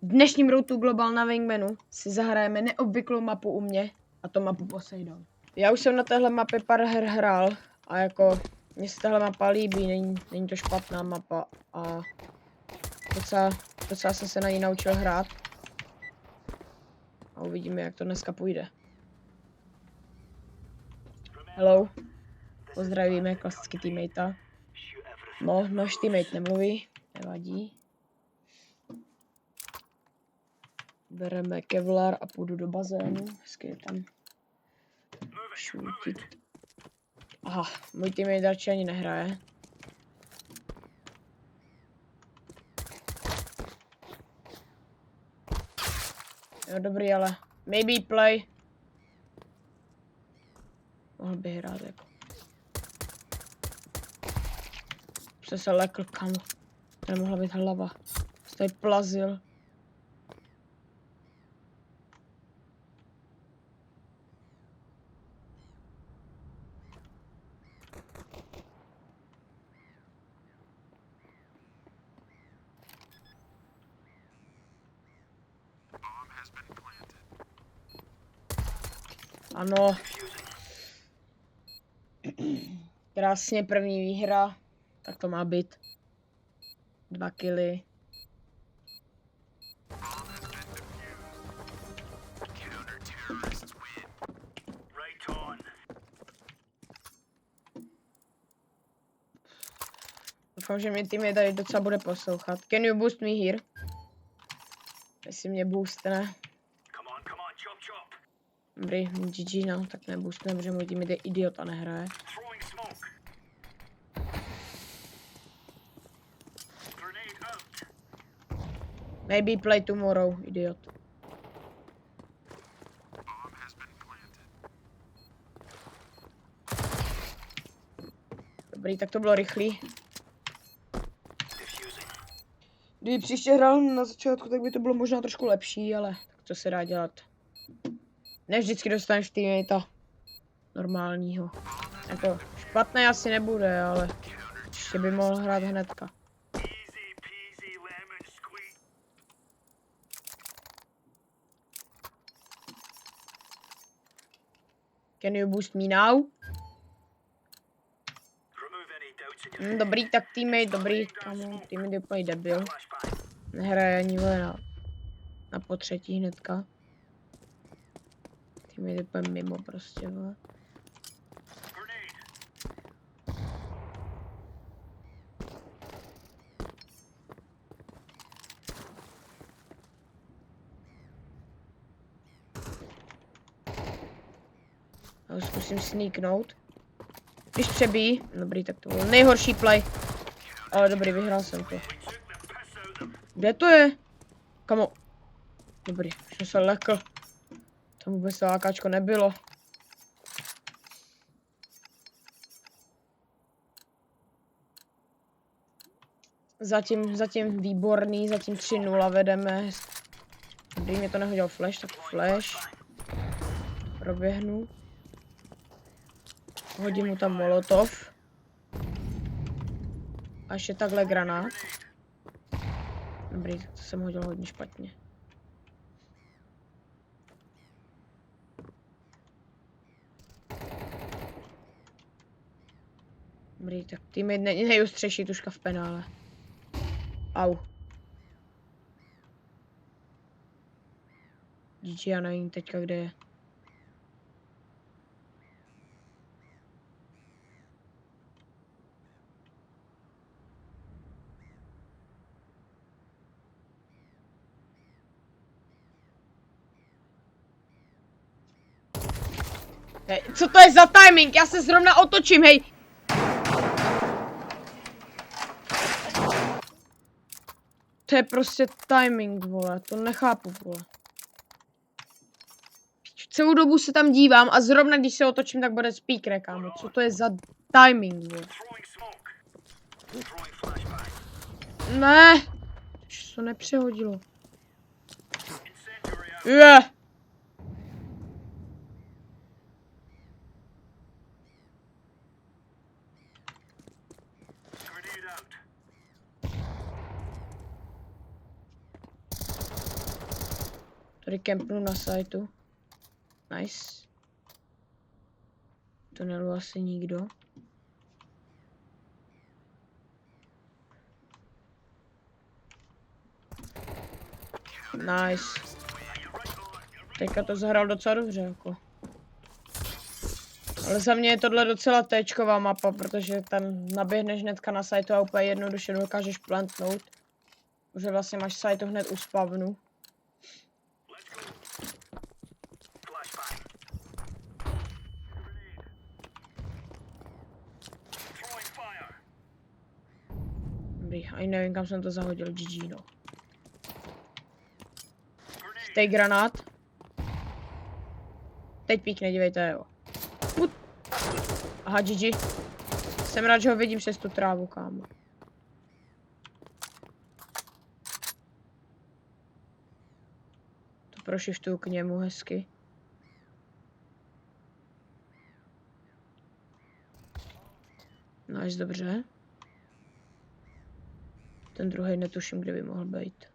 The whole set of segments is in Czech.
V dnešním Road to Global na Wingmanu si zahrajeme neobvyklou mapu u mě, a to mapu Poseidon. Já už jsem na téhle mapě pár her hrál a jako mně se tahle mapa líbí, není to špatná mapa a docela jsem se na ní naučil hrát. A uvidíme, jak to dneska půjde. Hello. Pozdravíme klasicky teammatea. No, náš teammate nemluví, nevadí. Bereme Kevlar a půjdu do bazénu, hezky je tam šutit. Aha, můj teammate radši ani nehraje. Jo, dobrý, ale maybe play. Mohl by hrát jako. Už se lekl, kamo. Tady mohla být hlava. Jsi tady plazil. Ano. Krásně první výhra. Tak to má být. 2 killy. Doufám, že mi tým je tady docela bude poslouchat. Can you boost me here? Jestli mě boostne. Dobrý, GG, no, tak neboostne, protože můj tým je idiot a nehraje. Maybe play tomorrow, idiot. Dobrý, tak to bylo rychlý. Kdyby příště hrál na začátku, tak by to bylo možná trošku lepší, ale tak co se dá dělat. Ne vždycky dostaneš teammatea normálního. Jako špatné asi nebude, ale ještě by mohl hrát hnedka. Can you boost me now? Dobrý, tak teammate, dobrý, kamo, teammate je úplně debil. Nehraje ani na potřetí hnedka. Teammate je úplně mimo prostě, vole. Já zkusím sneaknout. Když přebíjí, dobrý, tak to byl nejhorší play. Ale dobrý, vyhrál jsem to. Kde to je? Kamo. Dobrý, už jsem se lekl. Tam vůbec to AKčko nebylo. Zatím výborný, zatím 3-0 vedeme. Dobrý, mě to nehodil flash, tak flash. Proběhnu. Hodím mu tam molotov. A ještě takhle granát. Dobrý, to jsem hodil hodně špatně. Dobrý, tak teammate nejustřejší tuška v penále. Au. GG, já nevím teďka, kde je. Hej, co to je za timing? Já se zrovna otočím, hej! To je prostě timing, vole, to nechápu, vole. Celou dobu se tam dívám a zrovna když se otočím, tak bude speaker, kámo. Co to je za timing, vole? Ne! To nepřehodilo. Yeah. Tady kempnu na sajtu. Nice. Tunelu asi nikdo. Nice. Teďka to zahrál docela dobře, jako. Ale za mě je tohle docela téčková mapa, protože tam naběhneš hnedka na sajtu a úplně jednoduše dokážeš plantnout. Protože vlastně máš sajtu hned u spavnu. Dobrý, ani nevím, kam jsem to zahodil, GG, no. Teď granát. Teď píkne, dívejte, jo. Aha, GG. Jsem rád, že ho vidím přes tu trávu, kámo. To prošiftuju k němu hezky. Nice, dobře. Ten druhý netuším, kde by mohl být.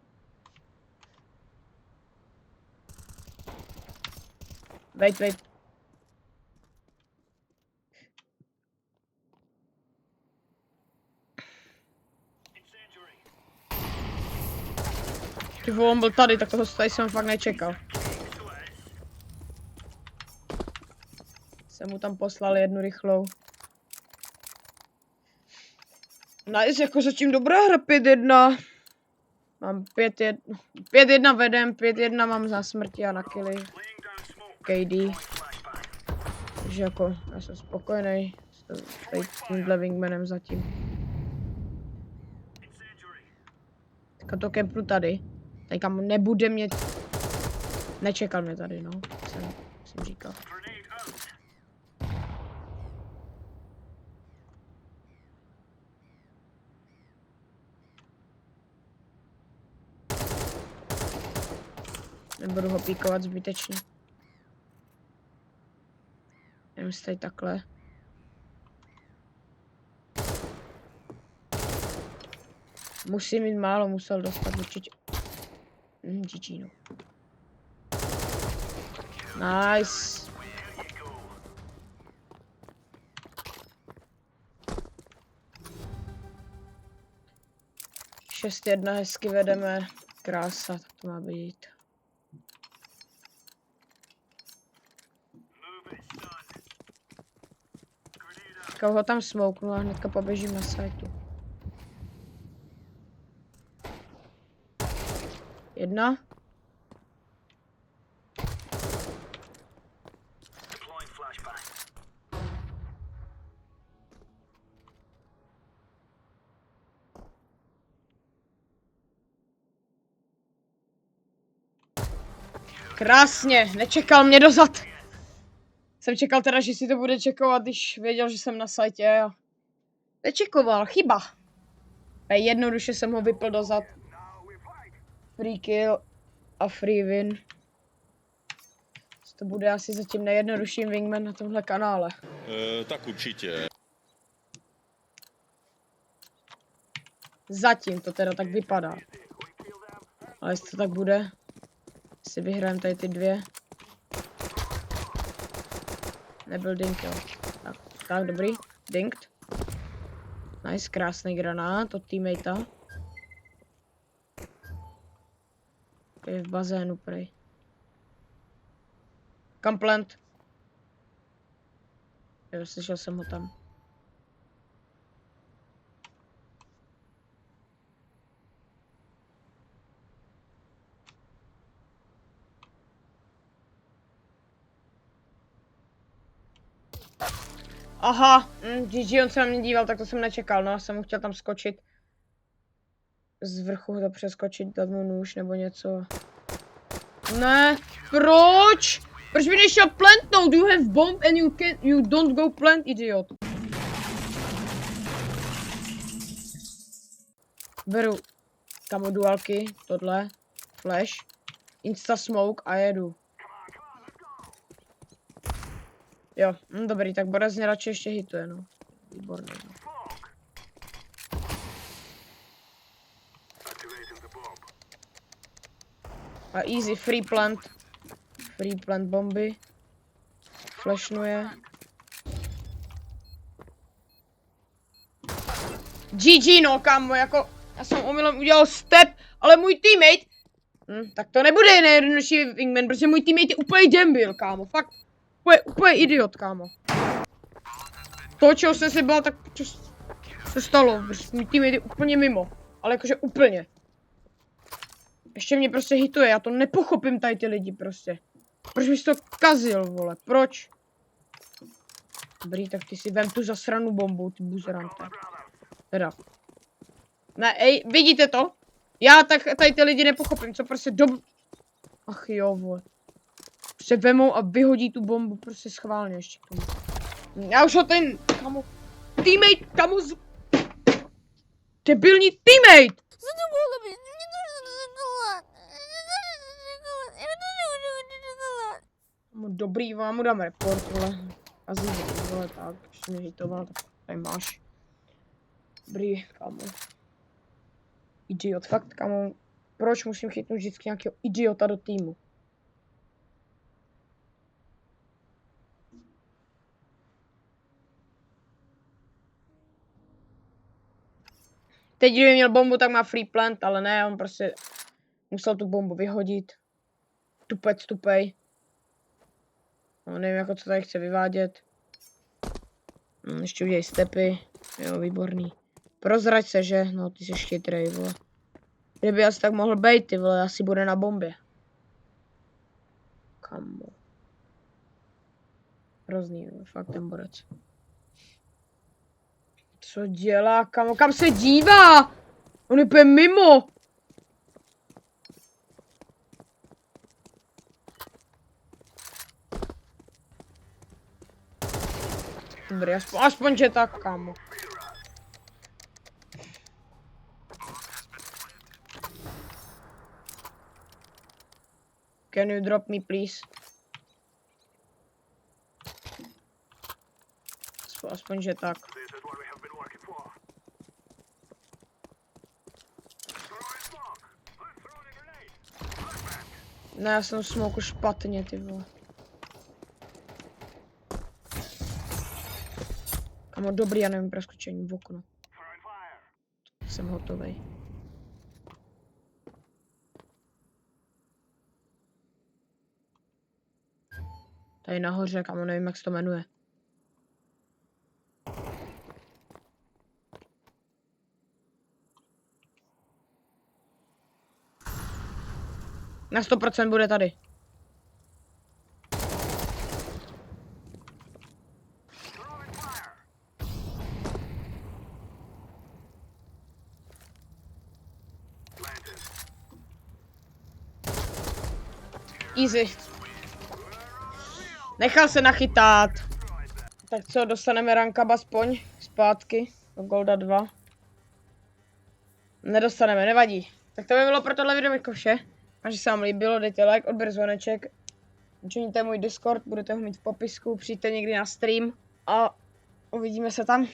Wait. Ty vole, on byl tady, tak toho tady jsem fakt nečekal. Jsem mu tam poslal jednu rychlou. Nice, jako zatím dobrá hra, 5-1. Mám 5-1 vedem, 5-1 mám za smrti a na killy. KD. Takže jako, já jsem spokojený s tímhle wingmanem zatím. Teďka to kempnu tady. Teďka mu nebude mě... Nečekal mě tady, no. Jsem říkal. Nebudu ho píkovat zbytečně. Jdem si tady takhle. Musím mít málo, musel dostat určitě. GG, no. Nice. Šest jedna hezky vedeme. Krása, tak to má být. Teďka ho tam smouknu a hnedka poběžím na sajtu. Jedna. Krásně, nečekal mě dozad. Jsem čekal teda, že si to bude čekovat, když věděl, že jsem na sajtě a... Nečekoval, chyba. A jednoduše jsem ho vypl dozad. Free kill a free win. To bude asi zatím nejjednodušší wingman na tomhle kanále. Tak určitě. Zatím to teda tak vypadá. Ale jestli to tak bude, si vyhrajeme tady ty dvě. Nebyl dink, jo. Tak dobrý. Dinked. Nice, krásný granát od teammatea. Je v bazénu, prej. Kam plant? Jo, slyšel jsem ho tam. Aha, GG, on se na mě díval, tak to jsem nečekal, no, jsem mu chtěl tam skočit. Z vrchu to přeskočit, dát mu nůž nebo něco. Ne, proč? Proč by nešel plantnout? You have bomb and you don't go plant, idiot. Beru kamo dualky, tohle, flash, insta smoke a jedu. Jo, dobrý, tak Borez mě radši ještě hituje, no. Výborný, no. A easy free plant. Free plant bomby. Flashnuje. GG no, kámo, jako... Já jsem omylem udělal step, ale můj teammate... tak to nebude nejjednodušší wingman, protože můj teammate je úplně dembil, kámo. Fakt. Úplně idiot, kámo. To, čeho jsem si bál, tak čo se stalo. Můj teammate je úplně mimo. Ale jakože úplně. Ještě mě prostě hituje, já to nepochopím tady ty lidi prostě. Proč bys to kazil, vole, proč? Dobrý, tak ty si vem tu zasranou bombu, ty buzerante. Teda. Ne, ej, vidíte to? Já tak tady ty lidi nepochopím, co prostě Ach jo, vole. Prostě vemou a vyhodí tu bombu prostě schválně ještě k tomu. Já už ho ten, kamo, teammate, kamo debilní teammate! Dobrý, vám mu dám report, vole. A zjistím, vole, tak, ještě mě hitoval, tak tady máš. Dobrý, kamo. Idiot, fakt, kamo. Proč musím chytnout vždycky nějakého idiota do týmu? Teď, kdyby měl bombu, tak má free plant, ale ne, on prostě musel tu bombu vyhodit. Tupec, tupej. No, nevím, jako co tady chce vyvádět. Ještě udělej stepy. Jo, výborný. Prozrať se, že? No, ty jsi chytrej, vole. Kdyby asi tak mohl být, ty vole, asi bude na bombě. Kamo. Hrozný, vole, fakt ten borec. Co dělá, kamo? Kam se dívá? On je úplně mimo. Dobrý, aspoň že tak, kamo. Can you drop me, please? Aspoň že tak. Ne, já jsem smoku špatně, ty vole. Kamo, dobrý, já nevím preskočení v okno. Jsem hotovej. Tady nahoře, kamo, nevím, jak se to jmenuje. Na 100% bude tady. Easy. Nechal se nachytat. Tak co, dostaneme rankab aspoň zpátky do Golda 2. Nedostaneme, nevadí. Tak to by bylo pro tohle video jako vše. A že se vám líbilo, dejte like, odběr zvoneček. Joiňte můj Discord, budete ho mít v popisku, přijďte někdy na stream a uvidíme se tam.